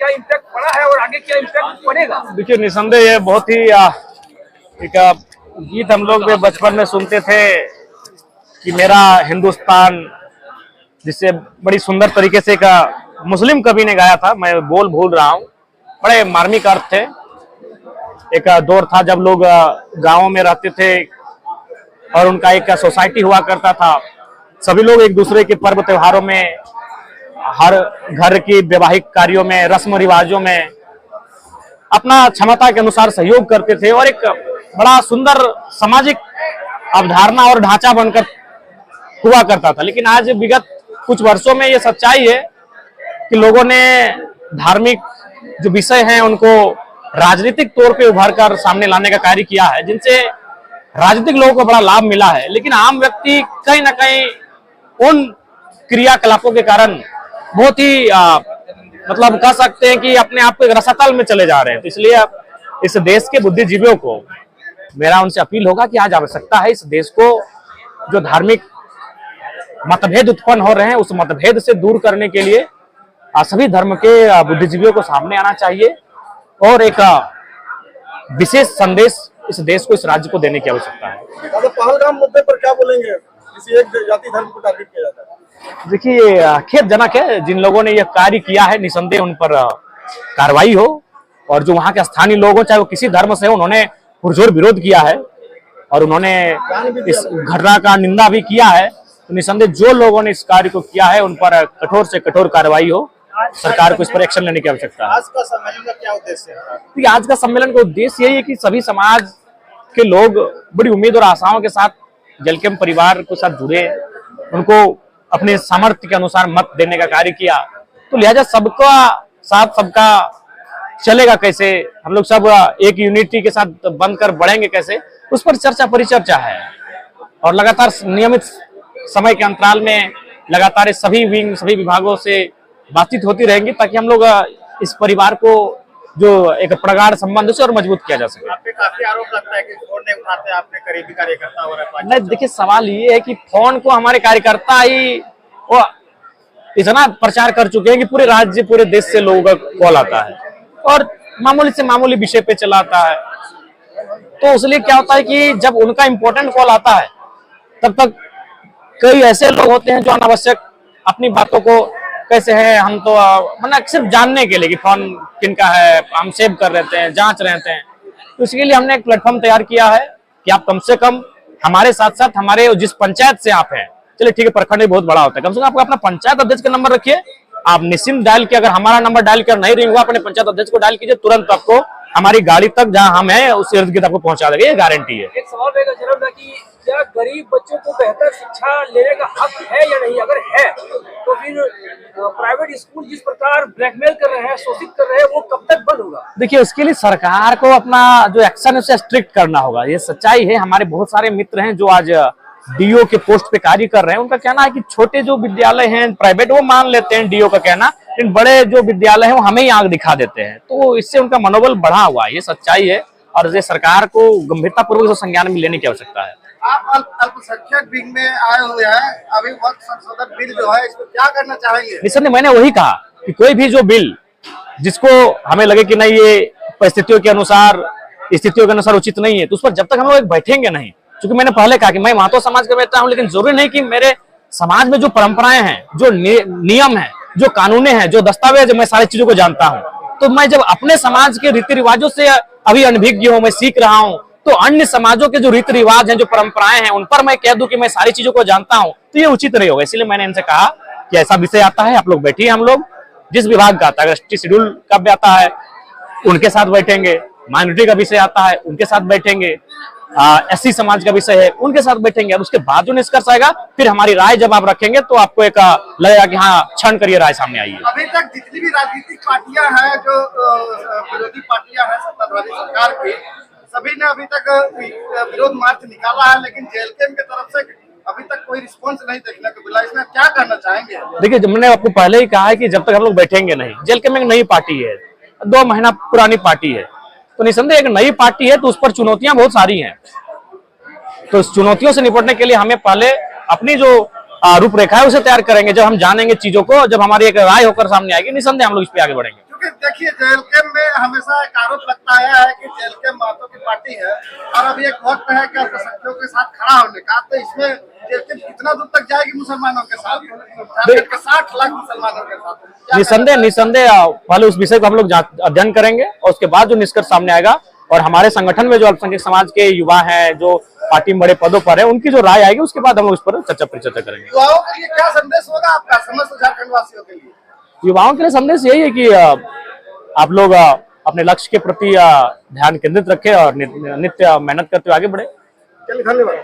क्या इम्पैक्ट पड़ा है और आगे क्या इम्पैक्ट पड़ेगा? देखिए, निसंदेह ये बहुत ही एक गीत हम लोग भी बचपन में सुनते थे कि मेरा हिंदुस्तान, जिससे बड़ी सुंदर तरीके से एक मुस्लिम कवि ने गाया था। मैं बोल भूल रहा हूँ, बड़े मार्मिक अर्थ थे। एक दौर था जब लोग गांवों में रहते थे और उनका एक सोसाइटी हुआ करता था। सभी लोग एक दूसरे के पर्व त्योहारों में, हर घर की वैवाहिक कार्यों में, रस्म रिवाजों में अपना क्षमता के अनुसार सहयोग करते थे और एक बड़ा सुंदर सामाजिक अवधारणा और ढांचा बनकर हुआ करता था। लेकिन आज विगत कुछ वर्षों में ये सच्चाई है कि लोगों ने धार्मिक जो विषय हैं उनको राजनीतिक तौर पे उभर कर सामने लाने का कार्य किया है, जिनसे राजनीतिक लोगों को बड़ा लाभ मिला है। लेकिन आम व्यक्ति कहीं ना कहीं उन क्रियाकलापों के कारण बहुत ही मतलब कह सकते हैं कि अपने आप को एक रसातल में चले जा रहे हैं। तो इसलिए इस देश के बुद्धिजीवियों को मेरा उनसे अपील होगा कि आज आवश्यकता है इस देश को जो धार्मिक मतभेद उत्पन्न हो रहे हैं उस मतभेद से दूर करने के लिए सभी धर्म के बुद्धिजीवियों को सामने आना चाहिए और एक विशेष संदेश इस देश को, इस राज्य को देने की आवश्यकता है। पहलगाम मुद्दे पर क्या बोलेंगे? किसी एक जाति धर्म को टारगेट किया जाता है। देखिए, खेदजनक है जिन लोगों ने यह कार्य किया है, निसंदेह उन पर कार्रवाई हो और जो वहां के स्थानीय लोग हो, चाहे वो किसी धर्म से हो, उन्होंने पुरजोर विरोध किया है और उन्होंने इस घटना का निंदा भी किया है। तो निसंदेह जो लोगों ने इस कार्य को किया है उन पर कठोर से कठोर कार्रवाई हो। सरकार को इस पर एक्शन लेने की आवश्यकता है। आज का सम्मेलन का क्या उद्देश्य है? आज का सम्मेलन का उद्देश्य यही है कि सभी समाज के लोग बड़ी उम्मीद और आशाओं के साथ जलकेम परिवार के साथ जुड़े, उनको अपने सामर्थ्य के अनुसार मत देने का कार्य किया। तो लिहाजा सबका साथ सबका चलेगा कैसे, हम लोग सब एक यूनिटी के साथ बनकर बढ़ेंगे कैसे, उस पर चर्चा परिचर्चा है और लगातार नियमित समय के अंतराल में लगातार सभी विंग, सभी विभागों से बातचीत होती रहेंगी ताकि हम लोग इस परिवार को जो एक प्रगाढ़ संबंध से और मजबूत किया जा सके। आप पे काफी आरोप लगता है कि फोन नहीं उठाते आपने करीबी कार्यकर्ता हो रहा है। नहीं, देखिए, सवाल ये है कि फोन को हमारे कार्यकर्ता ही वो इतना प्रचार कर चुके हैं कि पूरे राज्य, पूरे देश से लोगों का कॉल आता है और मामूली से मामूली विषय पे चलाता है। तो इसलिए क्या होता है कि जब उनका इंपॉर्टेंट कॉल आता है तब तक कई ऐसे लोग होते हैं जो अनावश्यक अपनी बातों को कैसे है, हम तो मतलब सिर्फ जानने के लिए कि फोन किनका है हम सेव कर रहते हैं, जांच रहते हैं। तो इसके लिए हमने एक प्लेटफॉर्म तैयार किया है कि आप कम से कम हमारे साथ साथ हमारे जिस पंचायत से आप हैं, चलिए ठीक है, प्रखंड बहुत बड़ा होता है, कम से कम आप अपना पंचायत अध्यक्ष का नंबर रखिए, आप निश्चिंत डायल किया। अगर हमारा नंबर डायल कर नहीं रही हुआ, अपने पंचायत अध्यक्ष को डायल कीजिए, तुरंत आपको हमारी गाड़ी तक जहां हम हैं उस इर्द गिर्द आपको पहुंचा देंगे, ये गारंटी है। एक सवाल रहेगा जरूर कि क्या गरीब बच्चों को बेहतर शिक्षा लेने का हक है या नहीं? अगर है तो फिर प्राइवेट स्कूल जिस प्रकार ब्लैकमेल कर रहे हैं, शोषित कर रहे हैं, वो कब तक बंद होगा? देखिए, उसके लिए सरकार को अपना जो एक्शन है उसे स्ट्रिक्ट करना होगा। ये सच्चाई है। हमारे बहुत सारे मित्र हैं जो आज डीओ के पोस्ट पे कार्य कर रहे हैं। उनका कहना है कि छोटे जो विद्यालय हैं प्राइवेट, वो मान लेते हैं डीओ का कहना, लेकिन बड़े जो विद्यालय हैं वो हमें ही आंख दिखा देते हैं। तो इससे उनका मनोबल बढ़ा हुआ है, ये सच्चाई है और ये सरकार को गंभीरता पूर्वक संज्ञान में लेने की आवश्यकता है। आप अल्पसंख्यक विंग में आए हुए हैं, अभी वक्त संशोधन बिल जो है इसको क्या करना चाहेंगे? निसंदेह मैंने वही कहा कि कोई भी जो बिल जिसको हमें लगे कि नहीं ये परिस्थितियों के अनुसार, स्थितियों के अनुसार उचित नहीं है, तो उस पर जब तक हम लोग बैठेंगे नहीं। क्योंकि मैंने पहले कहा कि मैं महतो समाज का बेटा हूं, लेकिन जरूरी नहीं कि मेरे समाज में जो परंपराएं हैं, जो नियम है, जो कानूने हैं, जो दस्तावेज, मैं सारी चीजों को जानता हूं। तो मैं जब अपने समाज के रीति रिवाजों से अभी अनभिज्ञ हूं, मैं सीख रहा हूं, तो अन्य समाजों के जो रीति रिवाज हैं, जो परंपराएं हैं, उन पर मैं कह दूं कि मैं सारी चीजों को जानता हूं, तो ये उचित नहीं होगा। इसलिए मैंने इनसे कहा कि ऐसा विषय आता है, आप लोग बैठिए, हम लोग जिस विभाग का आता है, अगर शेड्यूल का भी आता है उनके साथ बैठेंगे, माइनॉरिटी का विषय आता है उनके साथ बैठेंगे, एससी समाज का विषय है उनके साथ बैठेंगे। और उसके बाद जो निष्कर्ष आएगा, फिर हमारी राय जब आप रखेंगे तो आपको एक लगेगा कि हाँ, क्षण करिए, राय सामने आई है। अभी तक जितनी भी राजनीतिक पार्टियां हैं, जो विरोधी पार्टियां हैं सत्ताधारी सरकार की, सभी ने अभी तक विरोध मार्च निकाला है, लेकिन जेएलकेएम की तरफ से अभी तक कोई रिस्पॉन्स नहीं देखने को मिला। इसमें क्या करना चाहेंगे? देखिए, मैंने आपको पहले ही कहा है कि जब तक हम लोग बैठेंगे नहीं, जेएलकेएम एक नई पार्टी है, 2 महीना पुरानी पार्टी है, तो निसंदेह एक नई पार्टी है, तो उस पर चुनौतियां बहुत सारी हैं। तो इस चुनौतियों से निपटने के लिए हमें पहले अपनी जो रूपरेखा है उसे तैयार करेंगे। जब हम जानेंगे चीजों को, जब हमारी एक राय होकर सामने आएगी, निसंदेह हम लोग इस पे आगे बढ़ेंगे। क्योंकि देखिए जेएलके में हमेशा एक आरोप लगता आया है कि जेएलके महतो की पार्टी है और अभी एक वक्त है कि अल्पसंख्यकों के साथ खड़ा होने का, तो इसमें जेएलके कितना दूर तक जाएगी मुसलमानों के साथ? झारखंड के 60 लाख मुसलमानों के साथ क्या निसंदेह पहले उस विषय को हम लोग अध्ययन करेंगे और उसके बाद जो निष्कर्ष सामने आएगा और हमारे संगठन में जो अल्पसंख्यक समाज के युवा हैं, जो पार्टी में बड़े पदों पर है, उनकी जो राय आएगी उसके बाद हम उस पर चर्चा करेंगे। युवाओं के लिए क्या संदेश होगा आपका समस्त झारखंड वासियों के लिए? युवाओं के लिए संदेश यही है कि आप लोग अपने लक्ष्य के प्रति ध्यान केंद्रित रखें और नित्य मेहनत करते हुए आगे बढ़े। चलिए धन्यवाद।